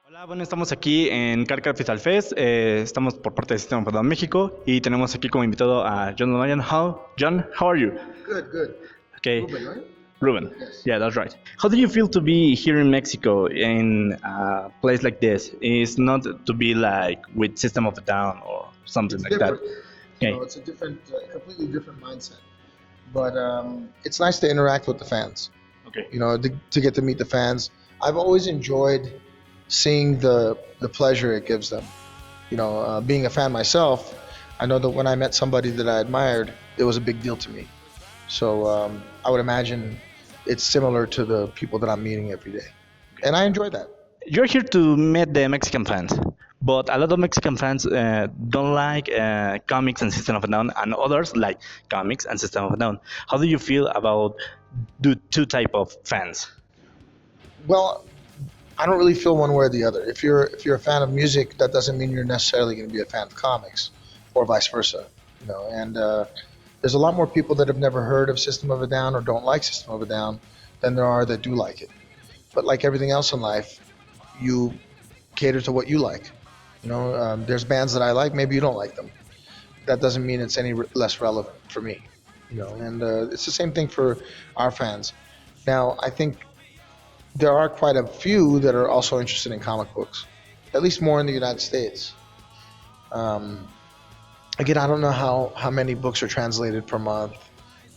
Hola, bueno, estamos aquí en Car Capital Fest. Estamos por parte del Sistema Down México y tenemos aquí como invitado a John Dolmayan. John, how are you? Good, good. Okay, Ruben, right? Ruben. Yes. Yeah, that's right. How do you feel to be here in Mexico in a place like this? It's not to be like with System of a Down or something It's like different. that. You Okay. know, it's a different, completely different mindset. But it's nice to interact with the fans. Okay. You know, to get to meet the fans. I've always enjoyed seeing the pleasure it gives them. You know, being a fan myself, I know that when I met somebody that I admired, it was a big deal to me. So I would imagine it's similar to the people that I'm meeting every day, and I enjoy that. You're here to meet the Mexican fans, but a lot of Mexican fans don't like comics and System of a Down, and others like comics and System of a Down. How do you feel about the two type of fans? Well, I don't really feel one way or the other. If you're a fan of music, that doesn't mean you're necessarily going to be a fan of comics, or vice versa. You know, and there's a lot more people that have never heard of System of a Down or don't like System of a Down than there are that do like it. But like everything else in life, you cater to what you like. You know, there's bands that I like, maybe you don't like them. That doesn't mean it's any less relevant for me. You know, and it's the same thing for our fans. Now, I think there are quite a few that are also interested in comic books, at least more in the United States. Um, Again, I don't know how many books are translated per month.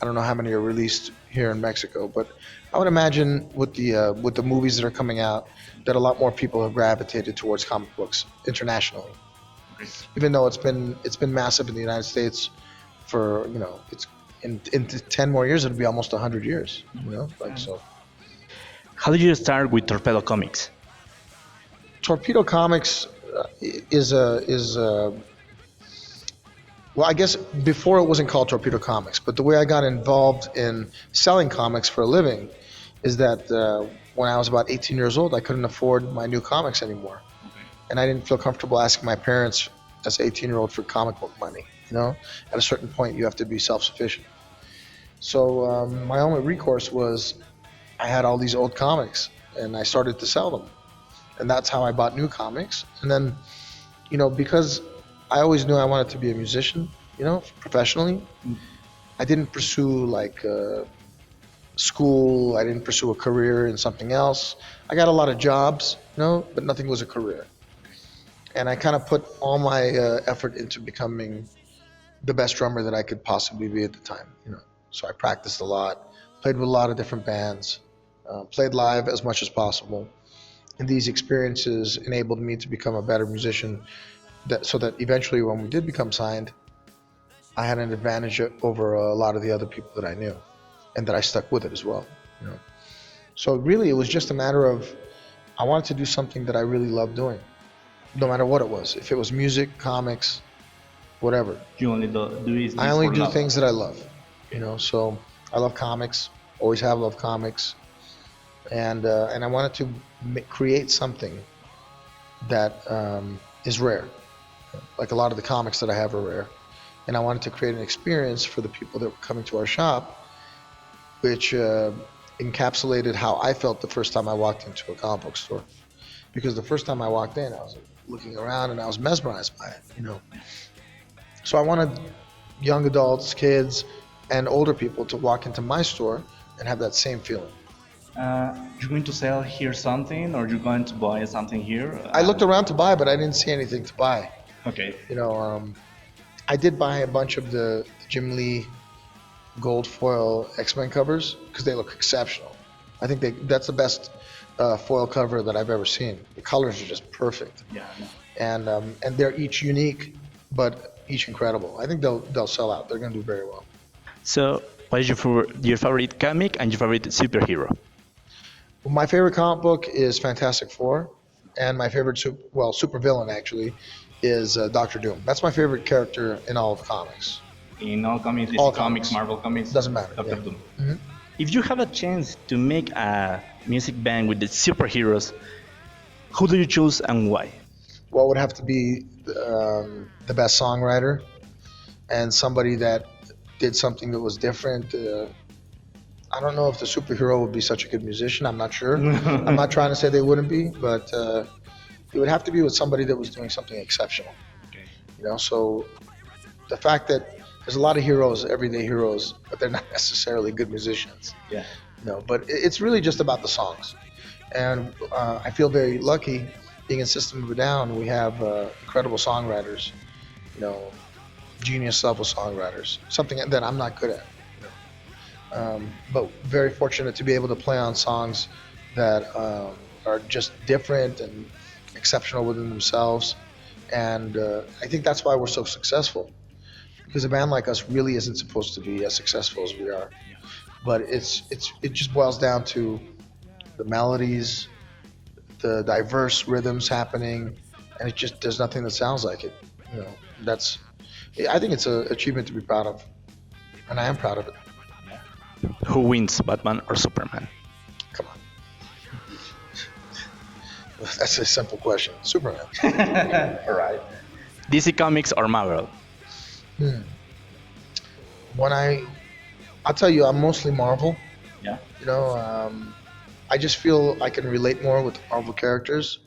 I don't know how many are released here in Mexico, but I would imagine with the movies that are coming out, that a lot more people have gravitated towards comic books internationally. Even though it's been massive in the United States for it's in 10 more years it'll be almost 100 years. Like so. How did you start with Torpedo Comics? Torpedo Comics is well, I guess before it wasn't called Torpedo Comics, but the way I got involved in selling comics for a living is that when I was about 18 years old, I couldn't afford my new comics anymore. And I didn't feel comfortable asking my parents as an 18-year-old for comic book money. At a certain point, you have to be self-sufficient. So my only recourse was I had all these old comics, and I started to sell them. And that's how I bought new comics. And then, because I always knew I wanted to be a musician, professionally. I didn't pursue like school. I didn't pursue a career in something else. I got a lot of jobs, but nothing was a career. And I kind of put all my effort into becoming the best drummer that I could possibly be at the time. So I practiced a lot, played with a lot of different bands, played live as much as possible. And these experiences enabled me to become a better musician so that eventually when we did become signed, I had an advantage over a lot of the other people that I knew, and that I stuck with it as well. So really it was just a matter of I wanted to do something that I really loved doing, no matter what it was. If it was music, comics, whatever. You only do this I only for do love. things that I love. So I love comics, always have loved comics, and I wanted to create something that is rare. Like a lot of the comics that I have are rare. And I wanted to create an experience for the people that were coming to our shop, which encapsulated how I felt the first time I walked into a comic book store. Because the first time I walked in, I was looking around and I was mesmerized by it, So I wanted young adults, kids, and older people to walk into my store and have that same feeling. You're going to sell here something, or you're going to buy something here? I looked around to buy, but I didn't see anything to buy. Okay. I did buy a bunch of the Jim Lee gold foil X-Men covers because they look exceptional. I think that's the best foil cover that I've ever seen. The colors are just perfect. Yeah. And they're each unique, but each incredible. I think they'll sell out. They're going to do very well. So, what is your favorite comic and your favorite superhero? Well, my favorite comic book is Fantastic Four, and my favorite supervillain actually is Doctor Doom. That's my favorite character in all of comics. In all comics, All DC comics. Marvel comics, Doesn't matter, Doctor yeah. Doom. Mhm. If you have a chance to make a music band with the superheroes, who do you choose and why? What would have to be the best songwriter and somebody that did something that was different. I don't know if the superhero would be such a good musician. I'm not sure. I'm not trying to say they wouldn't be, but it would have to be with somebody that was doing something exceptional. Okay. So the fact that there's a lot of heroes, everyday heroes, but they're not necessarily good musicians. Yeah. But it's really just about the songs. And I feel very lucky being in System of a Down. We have incredible songwriters, you know, genius level songwriters, something that I'm not good at. But very fortunate to be able to play on songs that are just different and exceptional within themselves. And I think that's why we're so successful. Because a band like us really isn't supposed to be as successful as we are. But it just boils down to the melodies, the diverse rhythms happening, and it just there's nothing that sounds like it. That's I think it's an achievement to be proud of, and I am proud of it. Who wins, Batman or Superman? Come on, that's a simple question. Superman. All right. DC Comics or Marvel? When I'll tell you, I'm mostly Marvel. Yeah. I just feel I can relate more with the Marvel characters.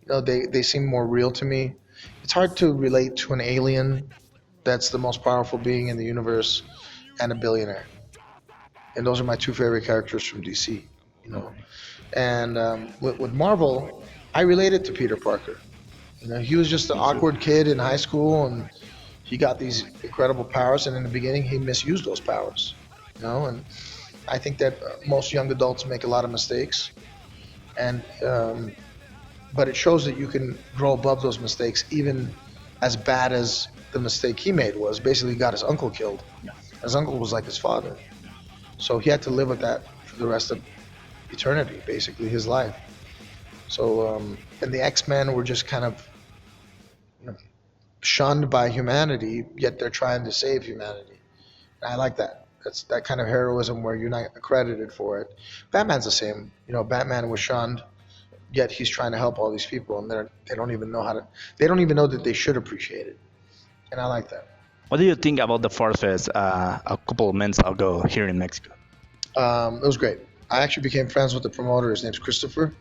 They seem more real to me. It's hard to relate to an alien that's the most powerful being in the universe and a billionaire. And those are my two favorite characters from DC. And with Marvel, I related to Peter Parker. He was just an awkward kid in high school, and he got these incredible powers. And in the beginning, he misused those powers. And I think that most young adults make a lot of mistakes, and but it shows that you can grow above those mistakes, even as bad as the mistake he made was. Basically, he got his uncle killed. His uncle was like his father, so he had to live with that for the rest of eternity, basically his life. So, and the X-Men were just kind of shunned by humanity, yet they're trying to save humanity. And I like that. That's that kind of heroism where you're not accredited for it. Batman's the same. Batman was shunned, yet he's trying to help all these people, and they don't even know how to. They don't even know that they should appreciate it, and I like that. What do you think about the Force Fest a couple of months ago here in Mexico? It was great. I actually became friends with the promoter. His name's Christopher.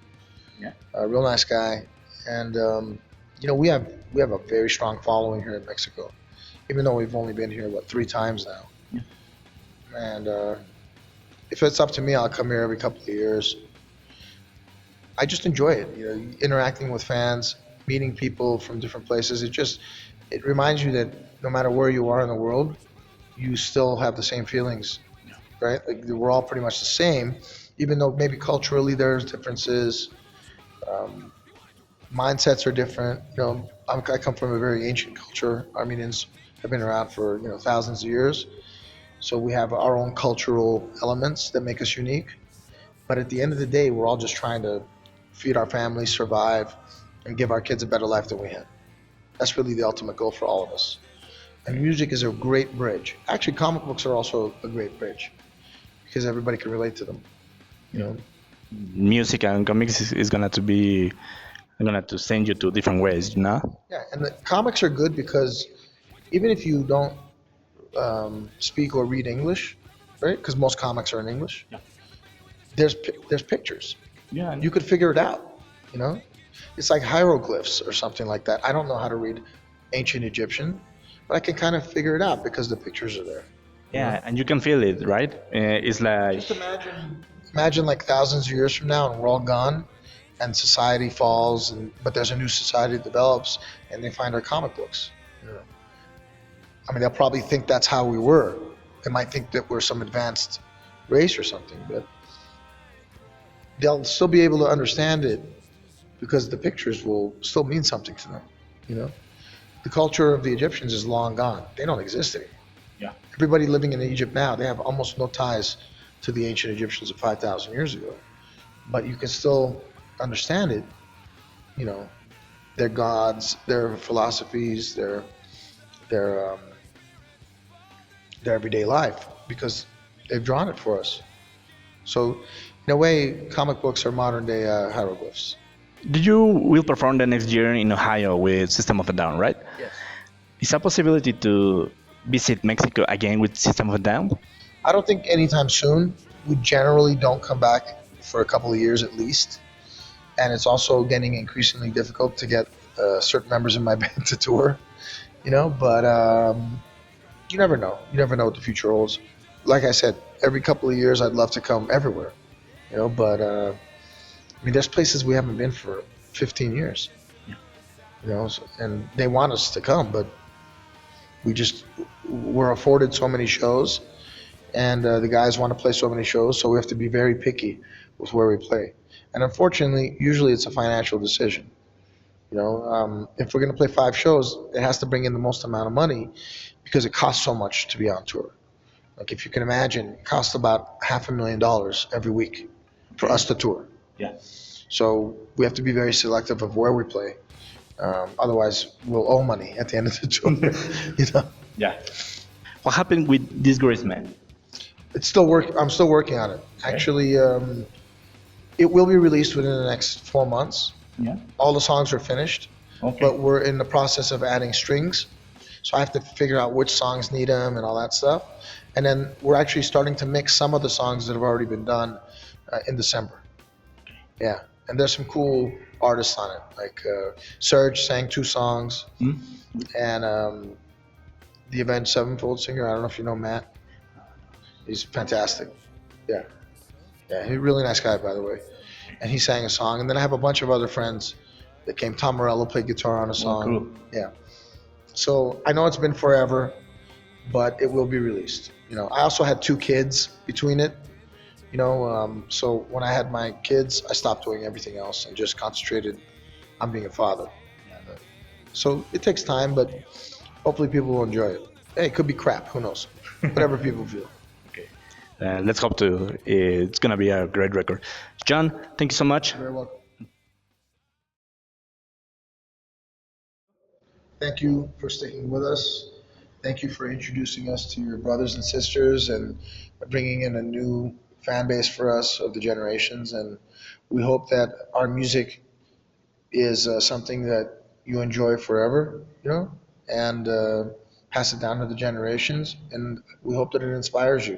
Yeah. A real nice guy, and we have a very strong following here in Mexico, even though we've only been here 3 times now. Yeah. And if it's up to me, I'll come here every couple of years. I just enjoy it, interacting with fans, meeting people from different places. It reminds you that no matter where you are in the world, you still have the same feelings, right? Like we're all pretty much the same, even though maybe culturally there's differences. Mindsets are different. I come from a very ancient culture. Armenians have been around for thousands of years. So we have our own cultural elements that make us unique. But at the end of the day, we're all just trying to feed our families, survive, and give our kids a better life than we had. That's really the ultimate goal for all of us. And music is a great bridge. Actually, comic books are also a great bridge because everybody can relate to them. Music and comics is gonna to send you to different ways, Yeah, and the comics are good because even if you don't speak or read English, right? Because most comics are in English. Yeah. There's pictures. Yeah. You could figure it out. It's like hieroglyphs or something like that. I don't know how to read ancient Egyptian, but I can kind of figure it out because the pictures are there. Yeah, and you can feel it, right? It's like Just imagine like thousands of years from now, and we're all gone, and society falls, but there's a new society that develops, and they find our comic books. I mean, they'll probably think that's how we were. They might think that we're some advanced race or something, but they'll still be able to understand it because the pictures will still mean something to them. The culture of the Egyptians is long gone. They don't exist anymore. Yeah. Everybody living in Egypt now, they have almost no ties to the ancient Egyptians of 5,000 years ago. But you can still understand it, their gods, their philosophies, their everyday life, because they've drawn it for us. So, in a way, comic books are modern day hieroglyphs. you will perform the next year in Ohio with System of a Down, right? Yes. Is a possibility to visit Mexico again with System of a Down? I don't think anytime soon. We generally don't come back for a couple of years at least. and it's also getting increasingly difficult to get certain members in my band to tour. But you never know. You never know what the future holds. Like I said, every couple of years, I'd love to come everywhere. But I mean, there's places we haven't been for 15 years. And they want us to come, but we're afforded so many shows, and the guys want to play so many shows, so we have to be very picky with where we play. And unfortunately, usually it's a financial decision. If we're going to play 5 shows, it has to bring in the most amount of money because it costs so much to be on tour. Like if you can imagine, it costs about $500,000 every week for us to tour. Yeah. So we have to be very selective of where we play. Otherwise, we'll owe money at the end of the tour. Yeah. What happened with Disgrace Man? It's still I'm still working on it. Actually, it will be released within the next 4 months. Yeah. All the songs are finished, but we're in the process of adding strings. So I have to figure out which songs need them and all that stuff. And then we're actually starting to mix some of the songs that have already been done in December. Yeah. And there's some cool artists on it. Like Serge sang 2 songs. And the Avenged Sevenfold singer, I don't know if you know Matt. He's fantastic. Yeah. Yeah, he's a really nice guy, by the way. And he sang a song. And then I have a bunch of other friends that came. Tom Morello played guitar on a song. Cool. Yeah. So I know it's been forever, but it will be released. I also had 2 kids between it. So when I had my kids, I stopped doing everything else and just concentrated on being a father. So it takes time, but hopefully people will enjoy it. Hey, it could be crap. Who knows? Whatever people feel. Okay. Let's hope it's going to be a great record. John, thank you so much. You're very welcome. Thank you for sticking with us. Thank you for introducing us to your brothers and sisters and bringing in a new fan base for us of the generations. And we hope that our music is something that you enjoy forever, and pass it down to the generations. And we hope that it inspires you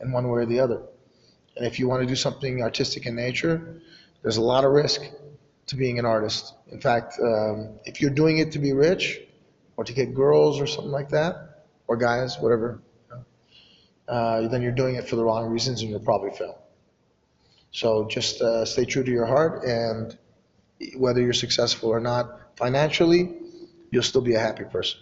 in one way or the other. And if you want to do something artistic in nature, there's a lot of risk to being an artist. In fact, if you're doing it to be rich or to get girls or something like that, or guys, whatever, then you're doing it for the wrong reasons and you'll probably fail. So just stay true to your heart, and whether you're successful or not financially, you'll still be a happy person.